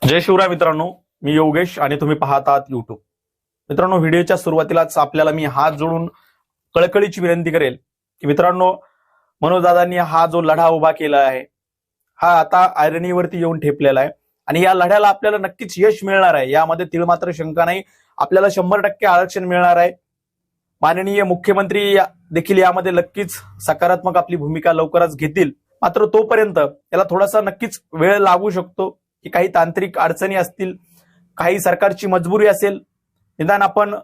जय शिवराय मित्रांनो, मी योगेश आणि तुम्ही पाहत आहात युट्यूब. मित्रांनो, व्हिडिओच्या सुरुवातीलाच आपल्याला मी हात जोडून कळकळीची विनंती करेल की मित्रांनो, मनोजदादांनी हा जो लढा उभा केला आहे हा आता ऐरणीवरती येऊन ठेपलेला आहे आणि या लढ्याला आपल्याला नक्कीच यश मिळणार आहे. यामध्ये तीळ मात्र शंका नाही. आपल्याला 100% आरक्षण मिळणार आहे. माननीय मुख्यमंत्री देखील यामध्ये नक्कीच सकारात्मक आपली भूमिका लवकरच घेतील. मात्र तोपर्यंत याला थोडासा नक्कीच वेळ लागू शकतो की काही तांत्रिक अडचणी असतील, काही सरकारची मजबुरी असेल. निदान आपण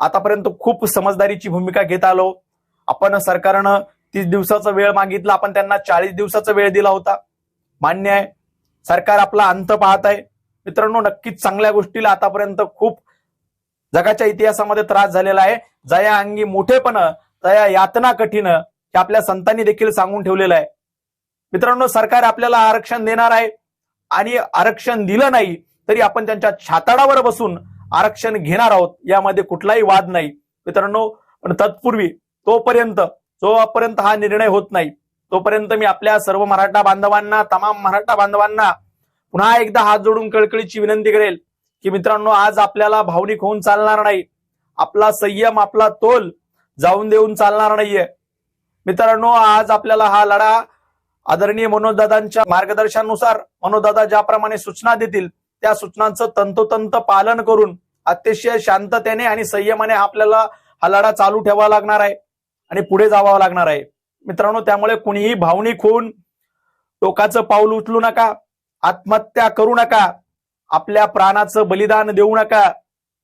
आतापर्यंत खूप समजदारीची भूमिका घेत आलो. आपण सरकारनं 30 दिवसाचा वेळ मागितला, आपण त्यांना 40 दिवसाचा वेळ दिला होता. मान्य आहे, सरकार आपला अंत पाहत आहे. मित्रांनो, नक्कीच चांगल्या गोष्टीला आतापर्यंत खूप जगाच्या इतिहासामध्ये त्रास झालेला आहे. जया अंगी मोठेपण तया यातना कठीण हे आपल्या संतांनी देखील सांगून ठेवलेलं आहे. मित्रांनो, सरकार आपल्याला आरक्षण देणार आहे आणि आरक्षण दिलं नाही तरी आपण त्यांच्या छाताडावर बसून आरक्षण घेणार आहोत, यामध्ये कुठलाही वाद नाही. मित्रांनो, पण तत्पूर्वी जोपर्यंत हा निर्णय होत नाही तोपर्यंत मी आपल्या सर्व मराठा बांधवांना, तमाम मराठा बांधवांना पुन्हा एकदा हात जोडून कळकळीची विनंती करेल की मित्रांनो, आज आपल्याला भावनिक होऊन चालणार नाही. आपला संयम, आपला तोल जाऊन देऊन चालणार नाहीये. मित्रांनो, आज आपल्याला हा लढा आदरणीय मनोजदादांच्या मार्गदर्शनानुसार, मनोजदादा ज्याप्रमाणे सूचना देतील त्या सूचनांचं तंतोतंत पालन करून अतिशय शांततेने आणि संयमाने आपल्याला हा लढा चालू ठेवावा लागणार आहे आणि पुढे जावं लागणार आहे. मित्रांनो, त्यामुळे कुणीही भावनिक होऊन टोकाचं पाऊल उचलू नका, आत्महत्या करू नका, आपल्या प्राणाचं बलिदान देऊ नका.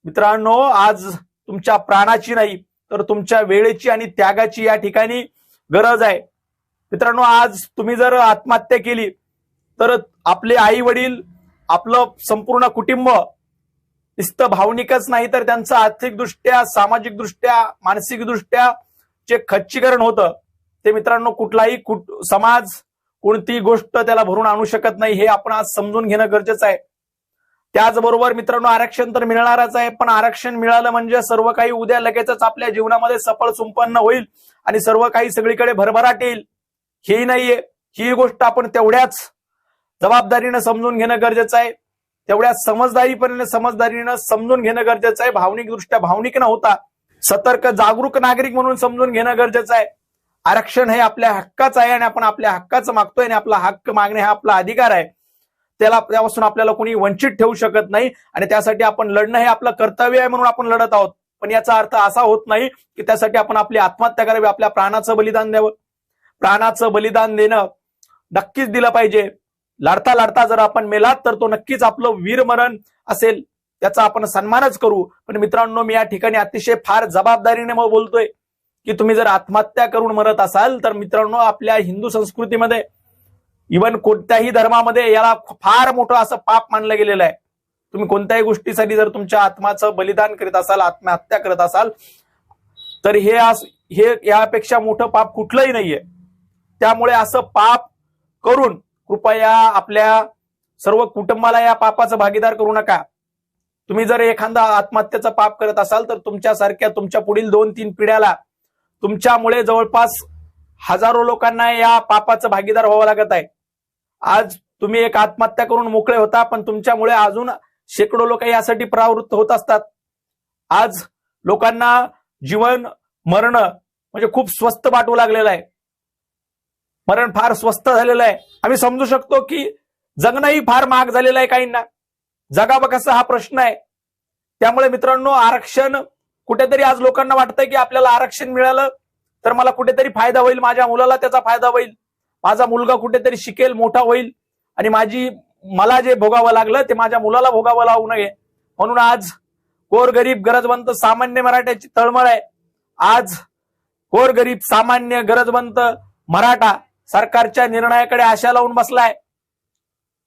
मित्रांनो, आज तुमच्या प्राणाची नाही तर तुमच्या वेळेची आणि त्यागाची या ठिकाणी गरज आहे. मित्रांनो, आज तुम्ही जर आत्महत्या केली तर आपले आई वडील, आपलं संपूर्ण कुटुंब नुसतं भावनिकच नाही तर त्यांचं आर्थिकदृष्ट्या, सामाजिकदृष्ट्या, मानसिकदृष्ट्या जे खच्चीकरण होतं ते मित्रांनो कुठलाही समाज, कोणतीही गोष्ट त्याला भरून आणू शकत नाही. हे आपण आज समजून घेणं गरजेचं आहे. त्याचबरोबर मित्रांनो, आरक्षण तर मिळणारच आहे, पण आरक्षण मिळालं म्हणजे सर्व काही उद्या लगेचच आपल्या जीवनामध्ये सफळ संपन्न होईल आणि सर्व काही सगळीकडे भरभराट येईल हेही नाहीये. ही गोष्ट आपण तेवढ्याच जबाबदारीनं समजून घेणं गरजेचं आहे, तेवढ्याच समजदारीनं समजून घेणं गरजेचं आहे. भावनिकदृष्ट्या भावनिक न होता सतर्क, जागरूक नागरिक म्हणून समजून घेणं गरजेचं आहे. आरक्षण हे आपल्या हक्काचं आहे आणि आपण आपल्या हक्काचं मागतोय आणि आपला हक्क मागणे हा आपला अधिकार आहे. त्यापासून आपल्याला कोणी वंचित ठेवू शकत नाही आणि त्यासाठी आपण लढणं हे आपलं कर्तव्य आहे म्हणून आपण लढत आहोत. पण याचा अर्थ असा होत नाही की त्यासाठी आपण आपली आत्महत्या करावी, आपल्या प्राणाचं बलिदान द्यावं. प्राणाचं बलिदान देणं नक्कीच दिलं पाहिजे. लढता लढता जर आपण मेलात तर तो नक्कीच आपलं वीरमरण असेल, त्याचा आपण सन्मानच करू. पण मित्रांनो, मी या ठिकाणी अतिशय फार जबाबदारीने बोलतोय की तुम्ही जर आत्महत्या करून मरत असाल तर मित्रांनो, आपल्या हिंदू संस्कृतीमध्ये, इव्हन कोणत्याही धर्मामध्ये याला फार मोठं असं पाप मानलं गेलेलं आहे. तुम्ही कोणत्याही गोष्टीसाठी जर तुमच्या आत्माचं बलिदान करीत असाल, आत्महत्या करत असाल तर हे यापेक्षा मोठं पाप कुठलंही नाहीये. त्यामुळे असं पाप करून कृपया आपल्या सर्व कुटुंबाला या पापाचं भागीदार करू नका. तुम्ही जर एखादा आत्महत्येचं पाप करत असाल तर तुमच्यासारख्या तुमच्या पुढील 2-3 पिढ्याला तुमच्यामुळे जवळपास हजारो लोकांना या पापाचं भागीदार व्हावं लागत आहे. आज तुम्ही एक आत्महत्या करून मोकळे होता, पण तुमच्यामुळे अजून शेकडो लोक यासाठी प्रवृत्त होत असतात. आज लोकांना जीवन मरणं म्हणजे खूप स्वस्त वाटू लागलेलं आहे. मरण फार स्वस्त झालेलं आहे. आम्ही समजू शकतो की जगणंही फार महाग झालेलं आहे काहींना. जगावं कसं हा प्रश्न आहे. त्यामुळे मित्रांनो, आरक्षण कुठेतरी आज लोकांना वाटतंय की आपल्याला आरक्षण मिळालं तर मला कुठेतरी फायदा होईल, माझ्या मुलाला त्याचा फायदा होईल, माझा मुलगा कुठेतरी शिकेल, मोठा होईल आणि मला जे भोगावं लागलं ते माझ्या मुलाला भोगावं लागू नये. म्हणून आज गोरगरीब गरजवंत सामान्य मराठ्याची तळमळ आहे. आज गोरगरीब सामान्य गरजवंत मराठा सरकारच्या निर्णयाकडे आशा लावून बसलाय.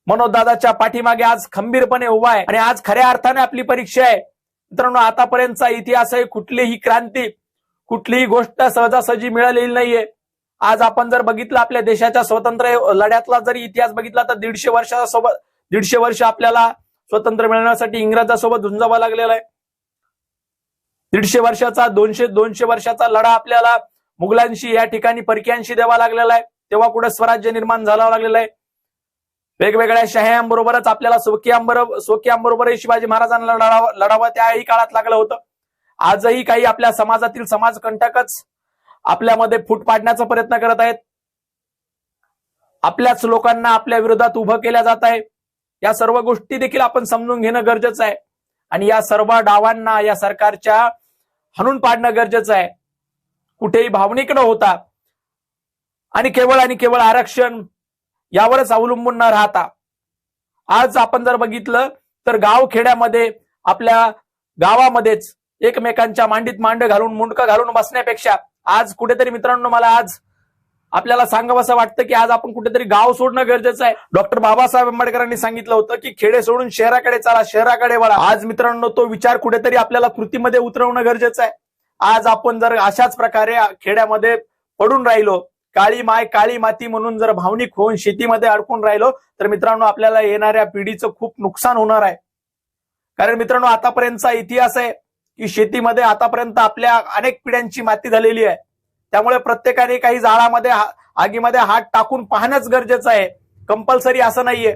मनोजदादाच्या पाठीमागे आज खंबीरपणे उभा आहे आणि आज खऱ्या अर्थाने आपली परीक्षा आहे. मित्रांनो, आतापर्यंतचा इतिहास आहे, कुठलीही क्रांती, कुठलीही गोष्ट सहजासहजी मिळालेली नाहीये. आज आपण जर बघितलं आपल्या देशाच्या स्वातंत्र्य लढ्यातला जरी इतिहास बघितला तर 150 वर्ष आपल्याला स्वातंत्र्य मिळवण्यासाठी इंग्रजांसोबत झुंजावं लागलेलं आहे. 150 वर्षाचा 200 वर्षाचा लढा आपल्याला मुघलांशी, या ठिकाणी परकीयांशी द्यावा लागलेला आहे. तेव्हा कुठे स्वराज्य निर्माण झालं लागलेलं आहे. वेगवेगळ्या शह्यांबरोबरच आपल्याला स्वकीयांबरोबरही शिवाजी महाराजांना लढावं त्याही काळात लागलं होतं. आजही काही आपल्या समाजातील समाजकंटकच आपल्यामध्ये फूट पाडण्याचा प्रयत्न करत आहेत. आपल्याच लोकांना आपल्या विरोधात उभं केल्या जात आहे. या सर्व गोष्टी देखील आपण समजून घेणं गरजेचं आहे आणि या सर्व डावांना या सरकारच्या हाणून पाडणं गरजेचं आहे. कुठेही भावनिक न होता आणि केवळ आरक्षण यावरच अवलंबून न राहता आज आपण जर बघितलं तर गावखेड्यामध्ये आपल्या गावामध्येच एकमेकांच्या मांडीत मांड घालून मुंडकं घालून बसण्यापेक्षा आज कुठेतरी मित्रांनो मला आज आपल्याला सांगावं वाटतं की आज आपण कुठेतरी गाव सोडणं गरजेचं आहे. डॉक्टर बाबासाहेब आंबेडकरांनी सांगितलं होतं की खेडे सोडून शहराकडे चला, शहराकडे वळा. आज मित्रांनो तो विचार कुठेतरी आपल्याला कृतीमध्ये उतरवणं गरजेचं आहे. आज आपण जर अशाच प्रकारे खेड्यामध्ये पडून राहिलो, काळी माय काळी माती म्हणून जर भावनिक होऊन शेतीमध्ये अडकून राहिलो तर मित्रांनो आपल्याला येणाऱ्या पिढीचं खूप नुकसान होणार आहे. कारण मित्रांनो आतापर्यंतचा इतिहास आहे की शेतीमध्ये आतापर्यंत आपल्या अनेक पिढ्यांची माती झालेली आहे. त्यामुळे प्रत्येकाने काही जाळामध्ये आगीमध्ये हात टाकून पाहणंच गरजेचं आहे. कंपल्सरी असं नाहीये.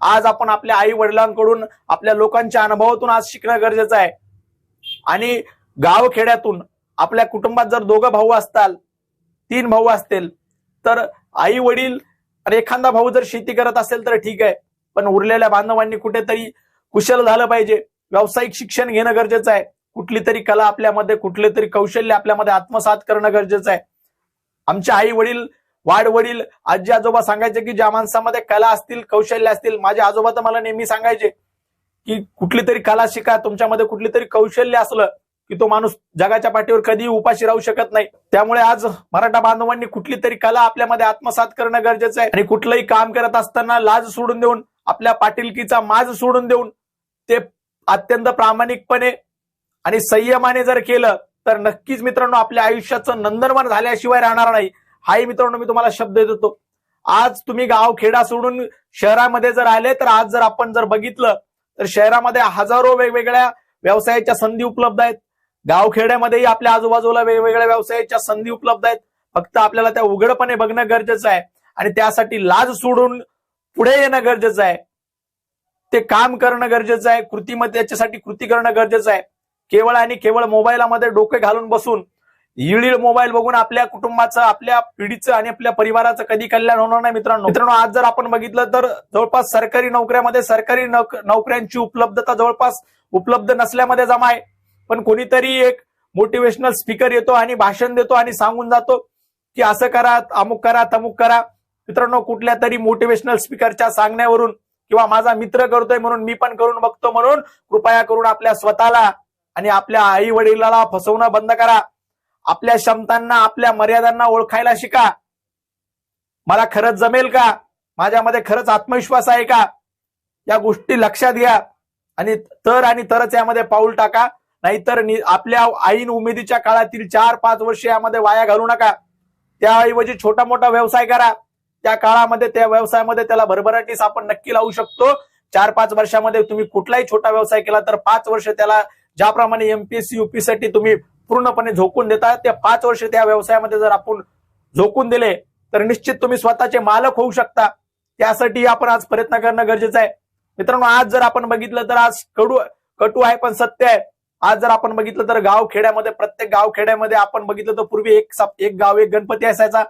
आज आपण आपल्या आई वडिलांकडून आपल्या लोकांच्या अनुभवातून आज शिकणं गरजेचं आहे. आणि गावखेड्यातून आपल्या कुटुंबात जर 2 भाऊ असतील, 3 भाऊ असतील तर आई वडील आणि एखादा भाऊ जर शेती करत असेल तर ठीक आहे, पण उरलेल्या बांधवांनी कुठेतरी कुशल झालं पाहिजे. व्यावसायिक शिक्षण घेणं गरजेचं आहे. कुठली तरी कला आपल्यामध्ये, कुठले तरी कौशल्य आपल्यामध्ये आत्मसात करणं गरजेचं आहे. आमचे आई वडील, वाडवडील, आजी आजोबा सांगायचे की ज्या माणसामध्ये कला असतील, कौशल्य असतील, माझे आजोबा तर मला नेहमी सांगायचे की कुठली तरी कला शिका, तुमच्यामध्ये कुठली तरी कौशल्य असलं की तो माणूस जगाच्या पाठीवर कधीही उपाशी राहू शकत नाही. त्यामुळे आज मराठा बांधवांनी कुठली तरी कला आपल्यामध्ये आत्मसात करणं गरजेचं आहे. आणि कुठलंही काम करत असताना लाज सोडून देऊन, आपल्या पाटीलकीचा माज सोडून देऊन ते अत्यंत प्रामाणिकपणे आणि संयमाने जर केलं तर नक्कीच मित्रांनो आपल्या आयुष्याचं नंदनवन झाल्याशिवाय राहणार नाही. हाही मित्रांनो मी तुम्हाला शब्द देतो. आज तुम्ही गाव खेडा सोडून शहरामध्ये जर आले तर आज जर आपण जर बघितलं तर शहरामध्ये हजारो वेगवेगळ्या व्यवसायाच्या संधी उपलब्ध आहेत. गावखेड्यामध्येही आपल्या आजूबाजूला वेगवेगळ्या व्यवसायाच्या संधी उपलब्ध आहेत. फक्त आपल्याला त्या उघडपणे बघणं गरजेचं आहे आणि त्यासाठी लाज सोडून पुढे येणं गरजेचं आहे. ते काम करणं गरजेचं आहे. त्याच्यासाठी कृती करणं गरजेचं आहे. केवळ आणि केवळ मोबाईलमध्ये डोके घालून बसून इळीळ मोबाईल बघून आपल्या कुटुंबाचं, आपल्या पिढीचं आणि आपल्या परिवाराचं कधी कल्याण होणार नाही. मित्रांनो आज जर आपण बघितलं तर जवळपास सरकारी नोकऱ्यामध्ये सरकारी नोकऱ्यांची उपलब्धता जवळपास उपलब्ध नसल्यामध्ये जमा आहे. पण कोणीतरी एक मोटिवेशनल स्पीकर येतो आणि भाषण देतो आणि सांगून जातो की असं करा, अमुक करा, तमुक करा. मित्रांनो कुठल्या तरी मोटिवेशनल स्पीकरच्या सांगण्यावरून किंवा माझा मित्र करतोय म्हणून मी पण करून बघतो म्हणून कृपया करून आपल्या स्वतःला आणि आपल्या आई वडिलांना फसवणं बंद करा. आपल्या क्षमतांना, आपल्या मर्यादांना ओळखायला शिका. मला खरंच जमेल का? माझ्यामध्ये खरंच आत्मविश्वास आहे का? या गोष्टी लक्षात घ्या आणि तरच यामध्ये पाऊल टाका. नाहीतर आपल्या ऐन उमेदीच्या काळातील 4-5 वर्ष यामध्ये वाया घालू नका. त्याऐवजी छोटा मोठा व्यवसाय करा. त्या काळामध्ये त्या व्यवसायामध्ये त्याला भरभराटीस आपण नक्की लावू शकतो. 4-5 वर्षामध्ये तुम्ही कुठलाही छोटा व्यवसाय केला तर 5 वर्ष त्याला ज्याप्रमाणे एमपीएससी यूपी साठी तुम्ही पूर्णपणे झोकून देता, त्या 5 वर्ष त्या व्यवसायामध्ये जर आपण झोकून दिले तर निश्चित तुम्ही स्वतःचे मालक होऊ शकता. त्यासाठी आपण आज प्रयत्न करणं गरजेचं आहे. मित्रांनो आज जर आपण बघितलं तर आज कटू आहे पण सत्य आहे. आज जर आपण बघितलं तर गावखेड्यामध्ये, प्रत्येक गावखेड्यामध्ये आपण बघितलं तर पूर्वी एक गाव एक गणपती असायचा,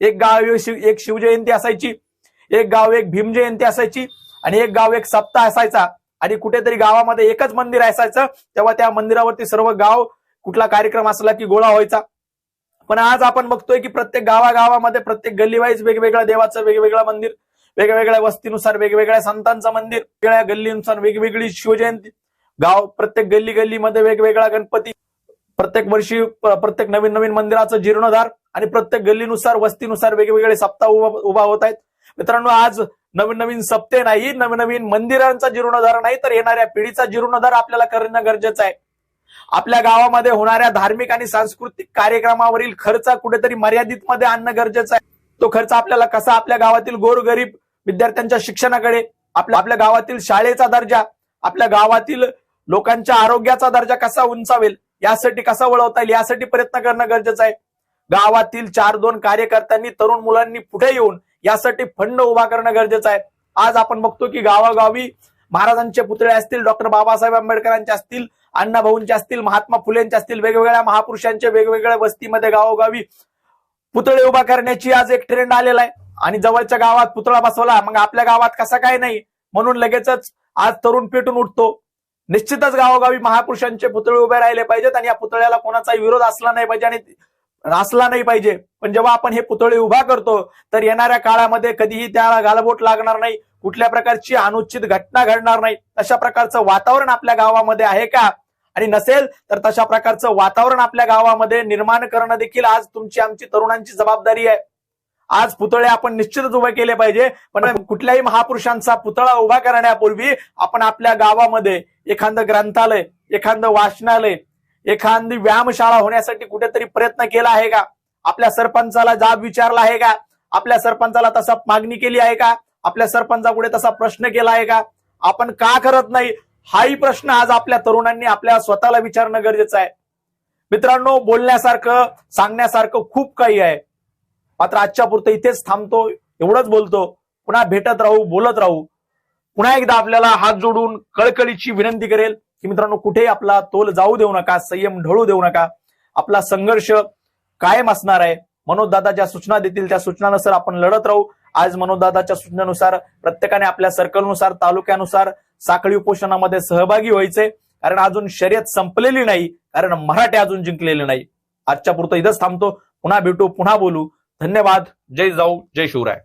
एक गाव एक शिवजयंती असायची, एक गाव एक भीम जयंती असायची आणि एक गाव एक सप्ताह असायचा. आणि कुठेतरी गावामध्ये एकच मंदिर असायचं. तेव्हा त्या मंदिरावरती सर्व गाव कुठला कार्यक्रम असला की गोळा व्हायचा. पण आज आपण बघतोय की प्रत्येक गावागावामध्ये, प्रत्येक गल्लीवाईज वेगवेगळ्या देवाचं वेगवेगळं मंदिर, वेगवेगळ्या वस्तीनुसार वेगवेगळ्या संतांचं मंदिर, वेगळ्या गल्लीनुसार वेगवेगळी शिवजयंती, गाव प्रत्येक गल्लीमध्ये वेगवेगळा गणपती, प्रत्येक वर्षी प्रत्येक नवीन नवीन मंदिराचं जीर्णोद्धार आणि प्रत्येक गल्लीनुसार वस्तीनुसार वेगवेगळे सप्ताह उभा होत आहेत. मित्रांनो आज नवीन नवीन सप्ते नाही, नवीन नवीन मंदिरांचा जीर्णोद्धार नाही तर येणाऱ्या पिढीचा जीर्णोद्धार आपल्याला करणं गरजेचं आहे. आपल्या गावामध्ये होणाऱ्या धार्मिक आणि सांस्कृतिक कार्यक्रमावरील खर्च कुठेतरी मर्यादित मध्ये आणणं गरजेचं आहे. तो खर्च आपल्याला कसा आपल्या गावातील गोरगरीब विद्यार्थ्यांच्या शिक्षणाकडे, आपल्या गावातील शाळेचा दर्जा, आपल्या गावातील लोकांच्या आरोग्याचा दर्जा कसा उंचावेल, यासाठी कसा वळवता येईल, यासाठी प्रयत्न करणं गरजेचं आहे. गावातील 4-2 कार्यकर्त्यांनी, तरुण मुलांनी पुढे येऊन यासाठी फंड उभा करणं गरजेचं आहे. आज आपण बघतो की गावागावी महाराजांचे पुतळे असतील, डॉक्टर बाबासाहेब आंबेडकरांचे असतील, अण्णाभाऊंचे असतील, महात्मा फुलेंचे असतील, वेगवेगळ्या महापुरुषांचे वेगवेगळ्या वस्तीमध्ये गावोगावी पुतळे उभा करण्याची आज एक ट्रेंड आलेला आहे. आणि जवळच्या गावात पुतळा बसवला, मग आपल्या गावात कसा काय नाही म्हणून लगेचच आज तरुण पेटून उठतो. निश्चितच गावोगावी महापुरुषांचे पुतळे उभे राहिले पाहिजेत आणि या पुतळ्याला कोणाचाही विरोध असला नाही पाहिजे आणि असला नाही पाहिजे. पण जेव्हा आपण हे पुतळे उभा करतो तर येणाऱ्या काळामध्ये कधीही त्याला गालबोट लागणार नाही, कुठल्या प्रकारची अनुचित घटना घडणार नाही. तशा प्रकारचं वातावरण आपल्या गावामध्ये आहे का? आणि नसेल तर तशा प्रकारचं वातावरण आपल्या गावामध्ये निर्माण करणं देखील आज तुमची आमची तरुणांची जबाबदारी आहे. आज पुतळे आपण निश्चितच उभे केले पाहिजे, पण कुठल्याही महापुरुषांचा पुतळा उभा करण्यापूर्वी आपण आपल्या गावामध्ये एखादं ग्रंथालय, एखादं वाचनालय, एखादी व्यायामशाळा होण्यासाठी कुठेतरी प्रयत्न केला आहे का? आपल्या सरपंचाला जाब विचारला आहे का? आपल्या सरपंचाला तसा मागणी केली आहे का? आपल्या सरपंचापुढे तसा प्रश्न केला आहे का? आपण का करत नाही हाही प्रश्न आज आपल्या तरुणांनी आपल्या स्वतःला विचारणं गरजेचं आहे. मित्रांनो, बोलण्यासारखं सांगण्यासारखं खूप काही आहे, मात्र आजच्या पुरतं इथेच थांबतो, एवढंच बोलतो. पुन्हा भेटत राहू, बोलत राहू. पुन्हा एकदा आपल्याला हात जोडून कळकळीची विनंती करेल की मित्रांनो, कुठेही आपला तोल जाऊ देऊ नका, संयम ढळू देऊ नका. आपला संघर्ष कायम असणार आहे. मनोजदादा ज्या सूचना देतील त्या सूचनानुसार आपण लढत राहू. आज मनोजदादाच्या सूचनेनुसार प्रत्येकाने आपल्या सर्कलनुसार, तालुक्यानुसार साखळी उपोषणामध्ये सहभागी व्हायचे, कारण अजून शर्यत संपलेली नाही, कारण मराठे अजून जिंकलेले नाही. आजच्या पुरतं इथंच थांबतो. पुन्हा भेटू, पुन्हा बोलू. धन्यवाद. जय जाऊ, जय शिवराय.